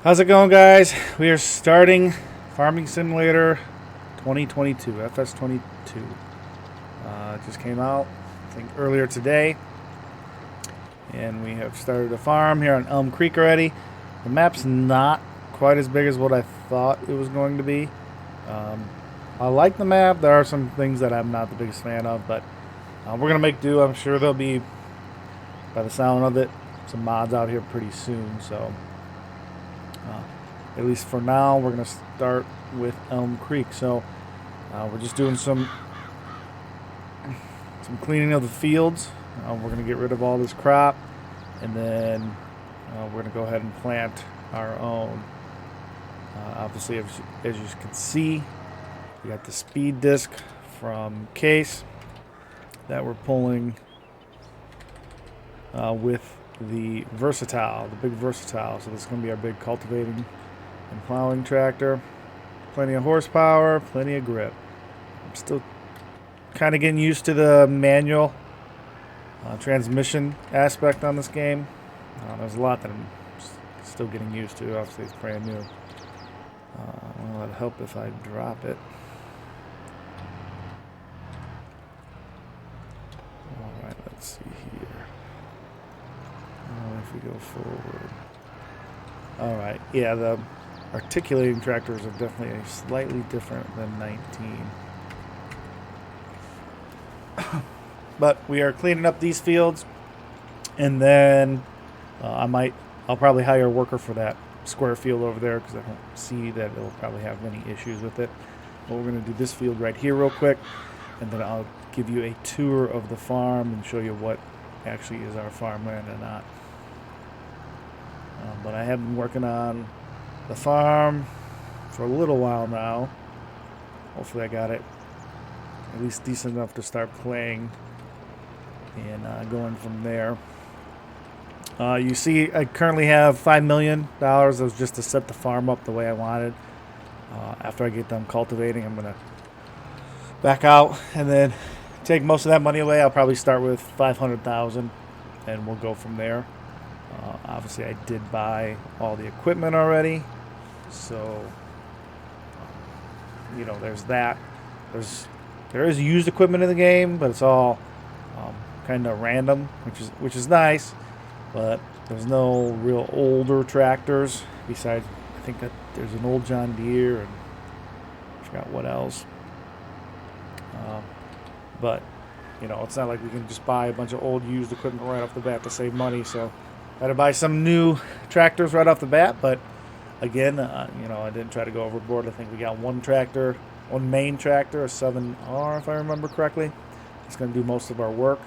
How's it going, guys? We are starting Farming Simulator 2022, FS22. It just came out, I think, earlier today. And we have started a farm here on Elm Creek already. The map's not quite as big as what I thought it was going to be. I like the map. There are some things that I'm not the biggest fan of, but we're going to make do. I'm sure there'll be, by the sound of it, some mods out here pretty soon, so... at least for now, we're going to start with Elm Creek. So we're just doing some cleaning of the fields. We're going to get rid of all this crop, and then we're going to go ahead and plant our own. Obviously, as you can see, we got the speed disc from Case that we're pulling with the Versatile, the big Versatile. So this is going to be our big cultivating and plowing tractor. Plenty of horsepower, plenty of grip. I'm still kind of getting used to the manual transmission aspect on this game. There's a lot that I'm still getting used to. Obviously, it's brand new. Well, it'd help if I drop it. Alright, let's see here. If we go forward. Alright, yeah, the articulating tractors are definitely slightly different than 19. But we are cleaning up these fields, and then I'll probably hire a worker for that square field over there because I don't see that it'll probably have many issues with it. But we're going to do this field right here real quick, and then I'll give you a tour of the farm and show you what actually is our farmland and not. But I have been working on the farm for a little while now. Hopefully I got it at least decent enough to start playing and going from there. You see I currently have $5 million. That was just to set the farm up the way I wanted. After I get done cultivating, I'm going to back out and then take most of that money away. I'll probably start with $500,000 and we'll go from there. Obviously I did buy all the equipment already, so you know, there's that. There is used equipment in the game, but it's all kind of random, which is nice. But there's no real older tractors. Besides, I think that there's an old John Deere and I forgot what else. But you know, it's not like we can just buy a bunch of old used equipment right off the bat to save money. So I had to buy some new tractors right off the bat. But again, you know, I didn't try to go overboard. I think we got one tractor, one main tractor, a 7R if I remember correctly. It's going to do most of our work.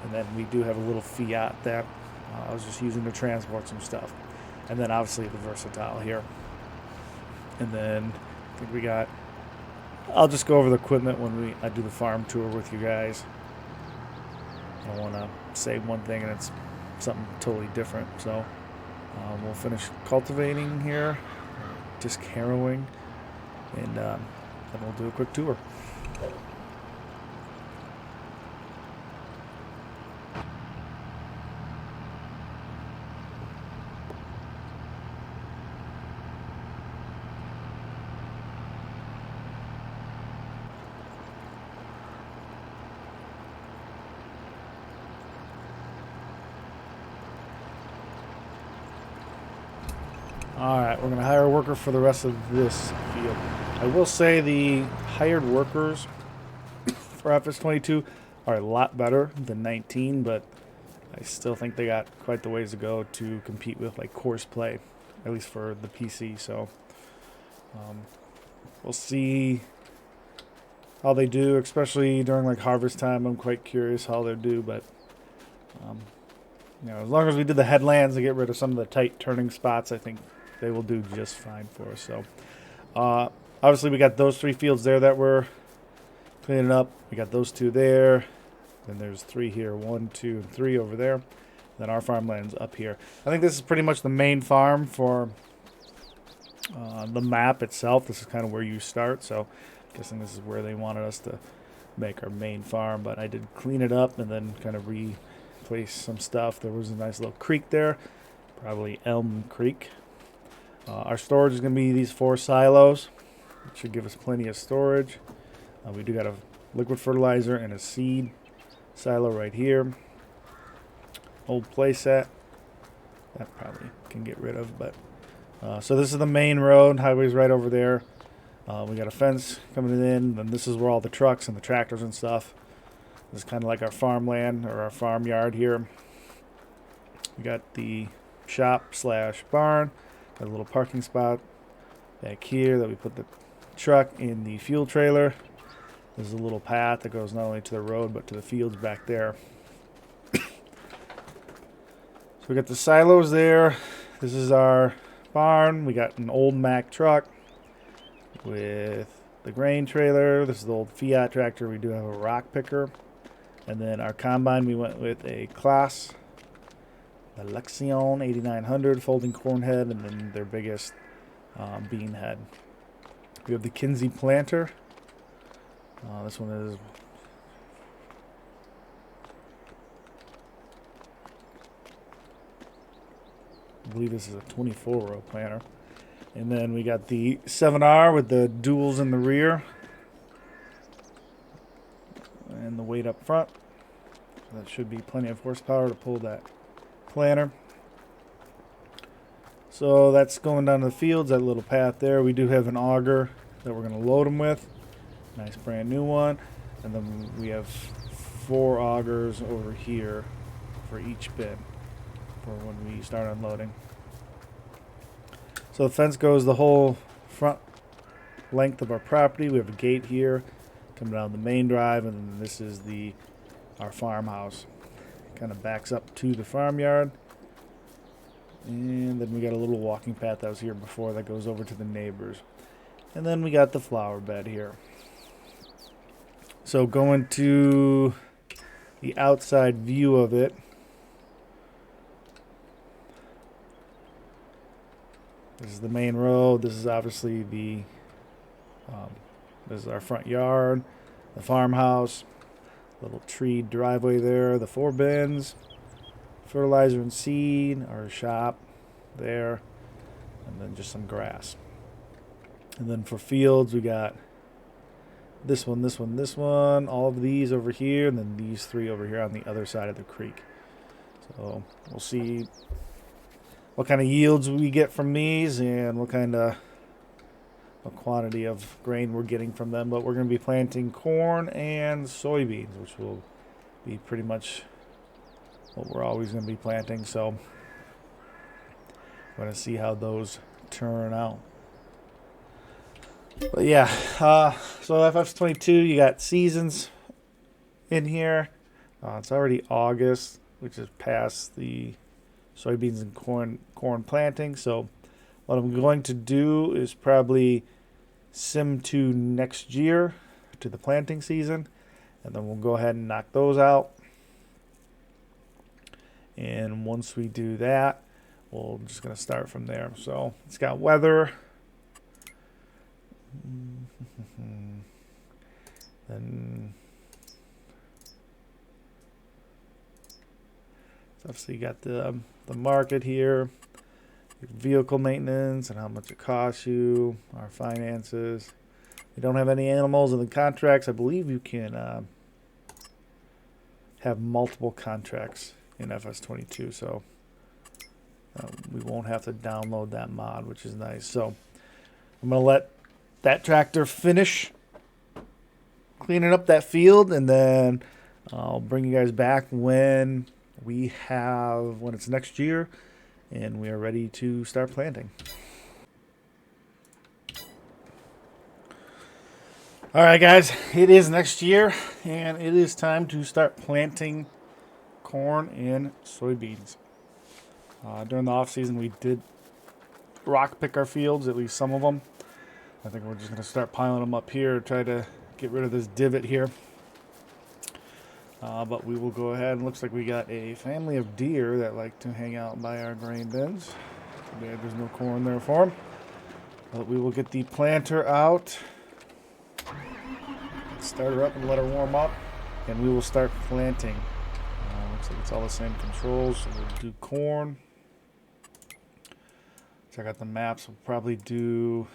And then we do have a little Fiat that I was just using to transport some stuff. And then obviously the Versatile here. And then I think we got... I'll just go over the equipment when I do the farm tour with you guys. I don't want to say one thing and it's something totally different. So we'll finish cultivating here, just harrowing, and then we'll do a quick tour. Alright, we're going to hire a worker for the rest of this field. I will say the hired workers for FS22 are a lot better than 19, but I still think they got quite the ways to go to compete with like course play, at least for the PC. So we'll see how they do, especially during like harvest time. I'm quite curious how they do, but you know, as long as we do the headlands and get rid of some of the tight turning spots, I think they will do just fine for us. So obviously we got those 3 fields there that we're cleaning up. We got those 2 there. Then there's 3 here, 1, 2, and 3 over there. Then our farmland's up here. I think this is pretty much the main farm for the map itself. This is kind of where you start. So I'm guessing this is where they wanted us to make our main farm. But I did clean it up and then kind of replace some stuff. There was a nice little creek there, probably Elm Creek. Our storage is going to be these 4 silos. It should give us plenty of storage. We do got a liquid fertilizer and a seed silo right here. Old playset. That probably can get rid of, but so this is the main road. Highway's right over there. We got a fence coming in, and this is where all the trucks and the tractors and stuff. This is kind of like our farmland or our farmyard here. We got the shop / barn. Got a little parking spot back here that we put the truck in the fuel trailer. There's a little path that goes not only to the road but to the fields back there. So we got the silos there. This is our barn. We got an old Mack truck with the grain trailer. This is the old Fiat tractor. We do have a rock picker. And then our combine, we went with a Claas, the Lexion 8900 folding corn head, and then their biggest bean head. We have the Kinsey planter. This one is I believe this is a 24-row planter. And then we got the 7R with the duals in the rear and the weight up front. So that should be plenty of horsepower to pull that planter. So that's going down to the fields, that little path there. We do have an auger that we're going to load them with. Nice brand new one. And then we have 4 augers over here for each bin for when we start unloading. So the fence goes the whole front length of our property. We have a gate here coming down the main drive, and then this is our farmhouse. Kind of backs up to the farmyard. And then we got a little walking path that was here before that goes over to the neighbors. And then we got the flower bed here. So going to the outside view of it. This is the main road. This is obviously this is our front yard, the farmhouse, little treed driveway there, the 4 bins, fertilizer and seed, our shop there, and then just some grass. And then for fields, we got this one, this one, this one, all of these over here, and then these 3 over here on the other side of the creek. So we'll see what kind of yields we get from these and what quantity of grain we're getting from them. But we're going to be planting corn and soybeans, which will be pretty much what we're always going to be planting. So we're going to see how those turn out. But yeah, so FS22, you got seasons in here. It's already August, which is past the soybeans and corn planting. So what I'm going to do is probably sim to next year to the planting season, and then we'll go ahead and knock those out. And once we do that, we're just going to start from there. So it's got weather. Then obviously you got the market here, your vehicle maintenance and how much it costs you, our finances. We don't have any animals in the contracts. I believe you can have multiple contracts in FS22, so we won't have to download that mod, which is nice. So I'm going to let that tractor finish cleaning up that field, and then I'll bring you guys back when it's next year and we are ready to start planting. All right, guys, it is next year and it is time to start planting corn and soybeans. During the off season, we did rock pick our fields, at least some of them. I think we're just going to start piling them up here, try to get rid of this divot here. But we will go ahead, and looks like we got a family of deer that like to hang out by our grain bins. Too bad there's no corn there for them. But we will get the planter out, start her up and let her warm up, and we will start planting. Looks like it's all the same controls, so we'll do corn. Check out the maps. We'll probably do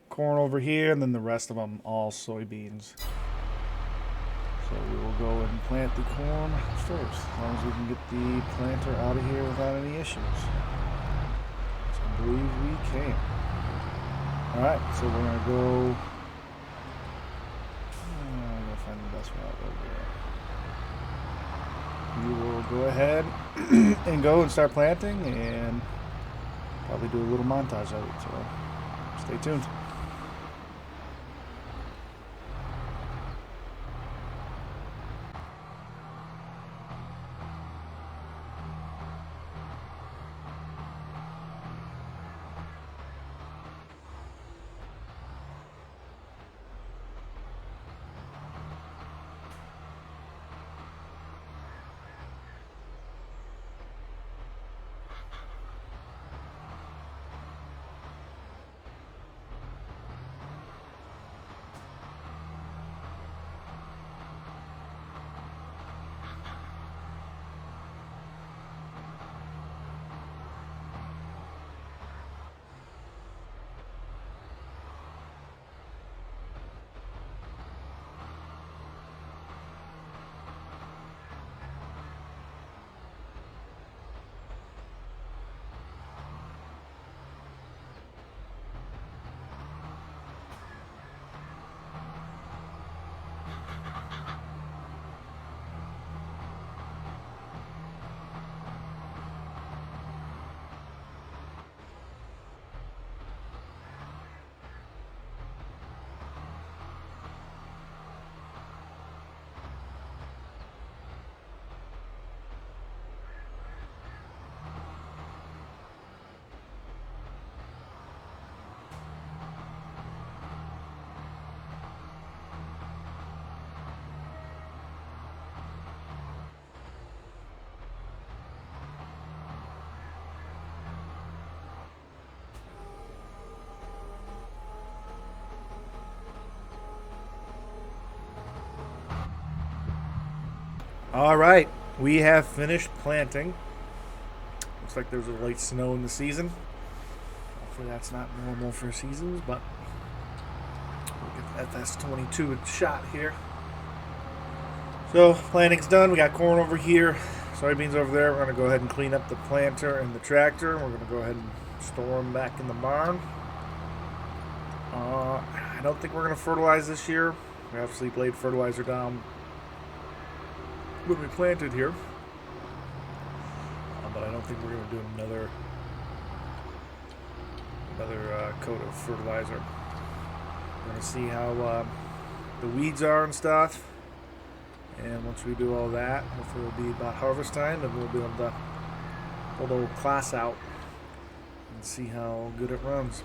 corn over here, and then the rest of them all soybeans. So we will go and plant the corn first, as long as we can get the planter out of here without any issues. So I believe we can. Alright, so we're going to go... I'm going to find the best route over here. We will go ahead and go and start planting, and probably do a little montage of it, so stay tuned. All right, we have finished planting. Looks like there's a light snow in the season. Hopefully that's not normal for seasons, but we'll get FS22 shot here. So planting's done. We got corn over here, soybeans over there. We're going to go ahead and clean up the planter and the tractor. We're going to go ahead and store them back in the barn. I don't think we're going to fertilize this year. We obviously laid fertilizer down when we planted here, but I don't think we're going to do another coat of fertilizer. We're going to see how the weeds are and stuff, and once we do all that, hopefully it'll be about harvest time, and we'll be able to pull the old class out and see how good it runs.